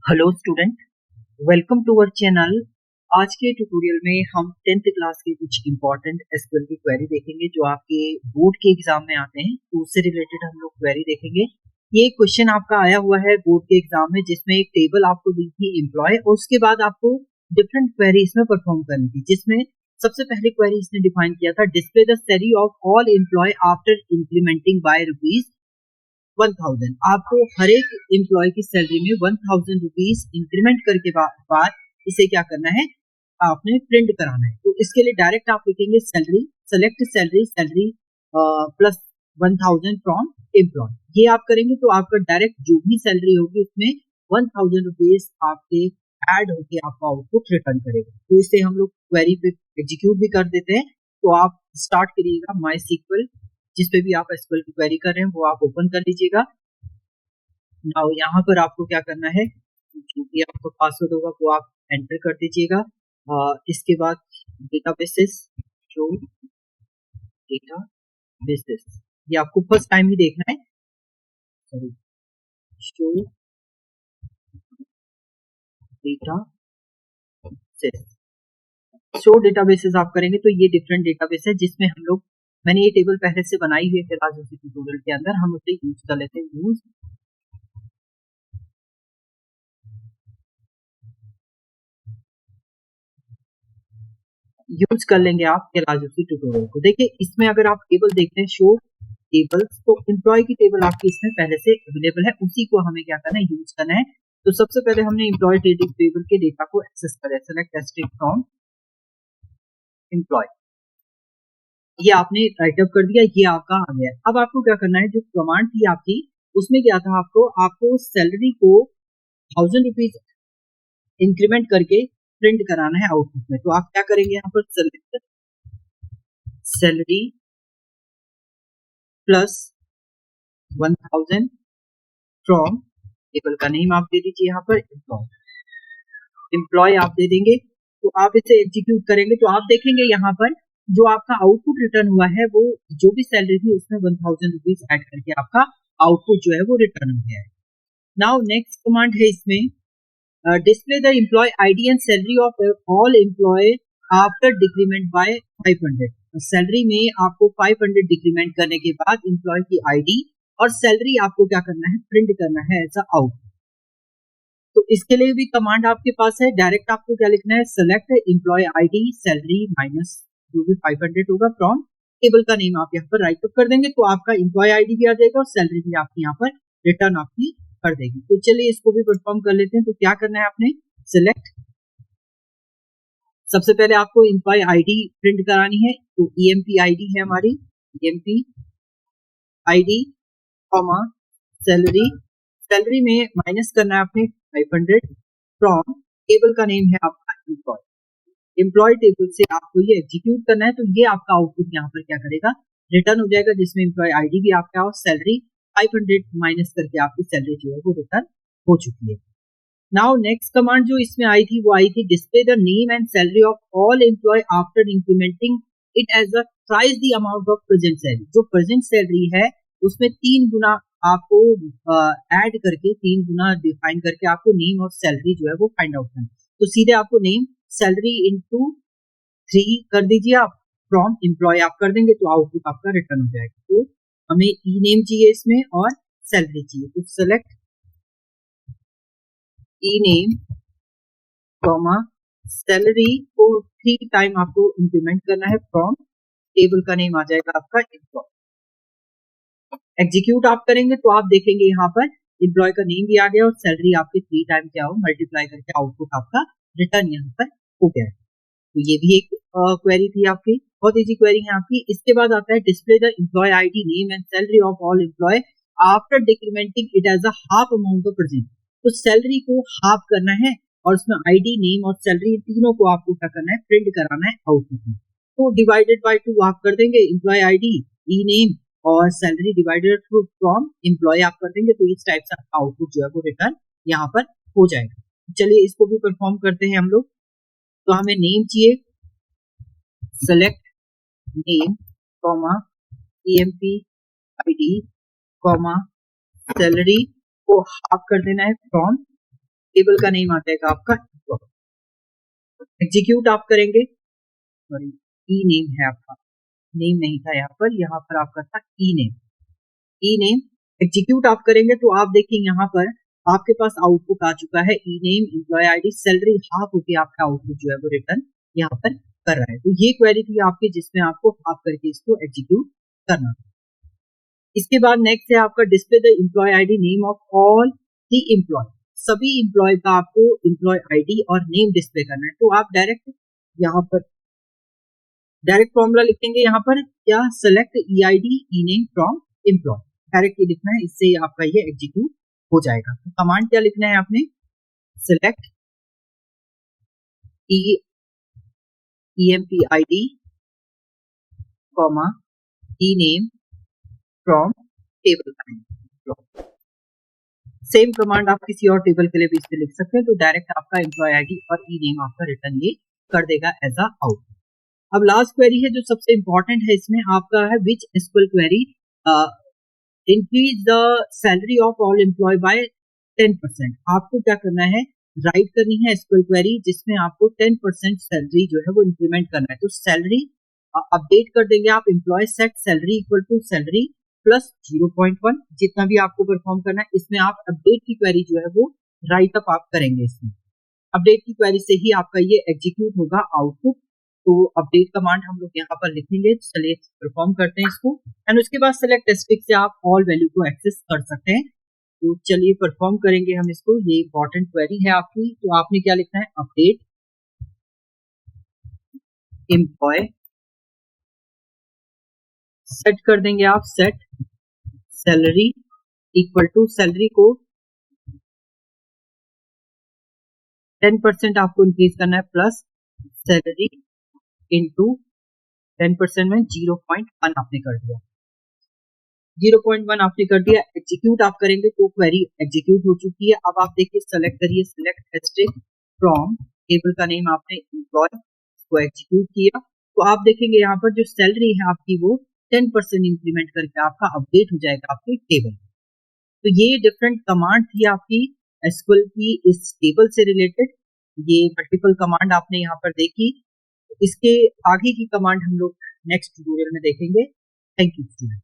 Hello student, welcome to our channel. आज के tutorial में हम 10th क्लास के कुछ इंपॉर्टेंट एसक्यूएल की क्वेरी देखेंगे जो आपके बोर्ड के एग्जाम में आते हैं, तो उससे रिलेटेड हम लोग क्वेरी देखेंगे। ये क्वेश्चन आपका आया हुआ है बोर्ड के एग्जाम में, जिसमें एक टेबल आपको दी थी एम्प्लॉय, और उसके बाद आपको डिफरेंट क्वेरी इसमें परफॉर्म करनी थी, जिसमें सबसे पहली क्वेरी इसने डिफाइन किया था, display the salary of all employee after implementing by rupees 1000। आपको हर एक एम्प्लॉय की सैलरी में 1000 रुपीज इंक्रीमेंट करके बाद इसे क्या करना है, आपने प्रिंट कराना है। तो इसके लिए डायरेक्ट आप लिखेंगे salary, select salary, salary plus 1000 from employ. ये आप करेंगे तो आपका डायरेक्ट जो भी सैलरी होगी उसमें 1000 रुपीज आपके ऐड होके आपका आउटपुट रिटर्न करेगा। तो इसे हम लोग क्वेरी पे एग्जीक्यूट भी कर देते हैं। तो आप स्टार्ट करिएगा माई सीक्वल, जिस पे भी आप एसक्यूएल की क्वेरी कर रहे हैं वो आप ओपन कर लीजिएगा। नाउ यहाँ पर आपको क्या करना है, जो भी आपका पासवर्ड होगा वो आप एंटर कर दीजिएगा। इसके बाद डेटाबेसेस, जो डेटाबेसेस, ये आपको फर्स्ट टाइम ही देखना है। Sorry, show databases, show databases आप करेंगे तो ये डिफरेंट डेटाबेस है, जिसमें हम लोग, मैंने ये टेबल पहले से बनाई हुई है क्लास ट्यूटोरियल के अंदर, हम उसे यूज कर लेते हैं। यूज कर लेंगे आप कैलाजोसी ट्यूटोरियल को। देखिए इसमें अगर आप टेबल देखते हैं, शो टेबल्स, तो एम्प्लॉय की टेबल आपकी इसमें पहले से अवेलेबल है, उसी को हमें क्या करना है, यूज करना है। तो सबसे पहले हमने एम्प्लॉय टेबल के डेटा को एक्सेस करा, सेलेक्ट एस्ट्रिक फ्रॉम एम्प्लॉय, ये आपने राइटअप कर दिया, ये आपका आ गया। अब आपको क्या करना है, जो कमांड थी आपकी उसमें क्या था, आपको सैलरी को 1000 रुपीज इंक्रीमेंट करके प्रिंट कराना है आउटपुट में। तो आप क्या करेंगे, यहाँ पर select salary plus 1000 from table का नेम आप दे दीजिए, यहाँ पर एम्प्लॉय, एम्प्लॉय आप दे देंगे। तो आप इसे एग्जीक्यूट करेंगे तो आप देखेंगे यहाँ पर जो आपका आउटपुट रिटर्न हुआ है, वो जो भी सैलरी थी उसमें 1000 रुपीज एड करके आपका आउटपुट जो है वो रिटर्न हो गया है। नाउ नेक्स्ट कमांड है इसमें, display the employee ID and salary of all employee after decrement by 500। Salary में आपको 500 डिक्रीमेंट करने के बाद एम्प्लॉय की आईडी और सैलरी आपको क्या करना है, प्रिंट करना है एज अ आउटपुट। तो इसके लिए भी कमांड आपके पास है, डायरेक्ट आपको क्या लिखना है, select employee ID salary minus जो भी 500 होगा फ्रॉम टेबल का नेम आप यहाँ पर राइट अप कर देंगे, तो आपका एम्प्लॉय आईडी भी आ जाएगा और सैलरी भी आपकी यहाँ पर रिटर्न आपकी कर देगी। तो चलिए इसको भी परफॉर्म कर लेते हैं। तो क्या करना है आपने, सिलेक्ट, सबसे पहले आपको एम्प्लॉय आईडी प्रिंट करानी है, तो ईएमपी आईडी है हमारी, EMP ID comma salary, salary में माइनस करना है आपने 500 फ्रॉम टेबल का नेम है आपका एम्प्लॉय, एम्प्लॉय टेबल से आपको ये एग्जीक्यूट करना है। तो ये आपका आउटपुट यहाँ पर क्या करेगा, रिटर्न हो जाएगा, जिसमें एम्प्लॉय आईडी भी आपका और सैलरी 500 माइनस करके आपकी सैलरी जो है वो रिटर्न हो चुकी है। नाउ नेक्स्ट कमांड जो इसमें आई थी वो आई थी, display the name and salary of all employee after implementing it as a price the amount of present salary. जो प्रेजेंट सैलरी है उसमें 3 गुना आपको ऐड करके, 3 गुना डिफाइन करके आपको नेम और सैलरी जो है वो फाइंड आउट करना। तो सीधे आपको नेम सैलरी इंटू 3 कर दीजिए आप, फ्रॉम एम्प्लॉय आप कर देंगे तो आउटपुट आपका रिटर्न हो जाएगा। तो हमें ई नेम चाहिए इसमें और सैलरी चाहिए, तो सेलेक्ट ई नेम कॉमा सैलरी को 3 टाइम आपको इंक्रीमेंट करना है, फ्रॉम टेबल का नेम आ जाएगा आपका एम्प्लॉय। एग्जीक्यूट आप करेंगे तो आप देखेंगे यहाँ पर एम्प्लॉय का नेम भी आ गया और सैलरी आपके 3 टाइम क्या हो, मल्टीप्लाई करके आउटपुट आपका रिटर्न यहाँ पर हो गया है। तो ये भी एक क्वेरी थी आपकी, बहुत इजी क्वेरी है आपकी। इसके बाद आता है, display the employee ID name and salary of all employee after decrementing it as a half amount of present. तो सैलरी को हाफ करना है और उसमें आईडी नेम और सैलरी तीनों को आपको क्या करना है, प्रिंट कराना है आउटपुट में। तो डिवाइडेड बाय 2 आप कर देंगे, एम्प्लॉय आईडी ई नेम और salary divided through from employ आप कर देंगे, तो इस टाइप से आउटपुट जो है वो रिटर्न यहाँ पर हो जाएगा। चलिए इसको भी परफॉर्म करते हैं हम लोग। तो हमें नेम चाहिए, select name comma EMP ID comma salary को हाफ कर देना है फ्रॉम टेबल का नेम आ जाएगा आपका एग्जीक्यूट आप करेंगे, सॉरी ई नेम है आपका, नेम नहीं था यहाँ पर आपका था ई नेम। ई नेम एग्जीक्यूट आप करेंगे तो आप देखिए यहाँ पर आपके पास आउटपुट आ चुका है, E name employee ID salary half होके आपका आउटपुट जो है वो रिटर्न यहाँ पर कर रहा है। तो ये क्वेरी थी आपकी जिसमें आपको हाफ करके इसको एग्जीक्यूट करना। इसके बाद नेक्स्ट है आपका display the employee ID name of all the employee, सभी एम्प्लॉय का आपको एम्प्लॉय आईडी और नेम डिस्प्ले करना है। तो आप डायरेक्ट यहाँ पर डायरेक्ट फॉर्मूला लिखेंगे यहाँ पर क्या, select E I D E name from employ, direct ये लिखना है, इससे आपका ये एग्जीक्यूट हो जाएगा। तो कमांड क्या लिखना है आपने, select empid comma E name from table का नेम। सेम कमांड आप किसी और टेबल के लिए भी इस पे लिख सकते हैं। तो डायरेक्ट आपका एम्प्लॉय आईडी और ई नेम आपका रिटर्न ये कर देगा एज अ आउटपुट। अब लास्ट क्वेरी है जो सबसे इंपॉर्टेंट है, इसमें आपका है which SQL query increase the salary of all employee by 10%। आपको क्या करना है, राइट करनी है एसक्यूएल क्वेरी जिसमें आपको 10% सैलरी जो है वो इंक्रीमेंट करना है। तो सैलरी अपडेट कर देंगे आप, employee set salary equal to salary plus 0.1, जितना भी आपको परफॉर्म करना है। इसमें आप अपडेट की क्वेरी जो है वो राइट अप आप करेंगे। इसमें अपडेट की क्वेरी से ही आपका ये एग्जीक्यूट होगा आउटपुट। तो अपडेट कमांड हम लोग यहाँ पर लिखेंगे, चलिए परफॉर्म करते हैं इसको, एंड उसके बाद सेलेक्ट एस्ट्रिक्स से आप ऑल वैल्यू को एक्सेस कर सकते हैं। तो चलिए परफॉर्म करेंगे हम इसको, ये इंपॉर्टेंट क्वेरी है आपकी। तो आपने क्या लिखना है, अपडेट एम्प्लॉय, सेट कर देंगे आप, set salary equal to salary को 10% आपको इंक्रीज करना है प्लस सैलरी इंटू 10% में 0.1 आपने कर दिया, 0.1 आपने कर दिया। एग्जीक्यूट आप करेंगे तो क्वेरी एग्जीक्यूट हो चुकी है। अब आप देखिए सेलेक्ट करिए, सेलेक्ट एस्ट्रिक्स फ्रॉम टेबल का नेम आपने एम्प्लॉय को एग्जीक्यूट किया। तो आप देखेंगे यहाँ पर जो सैलरी है आपकी वो 10% इंक्रीमेंट करके आपका अपडेट हो जाएगा आपके टेबल। तो ये डिफरेंट कमांड थी आपकी एसक्यूएल की इस टेबल से रिलेटेड। ये मल्टीपल कमांड आपने यहाँ पर देखी। इसके आगे की कमांड हम लोग नेक्स्ट ट्यूटोरियल में देखेंगे। Thank you student.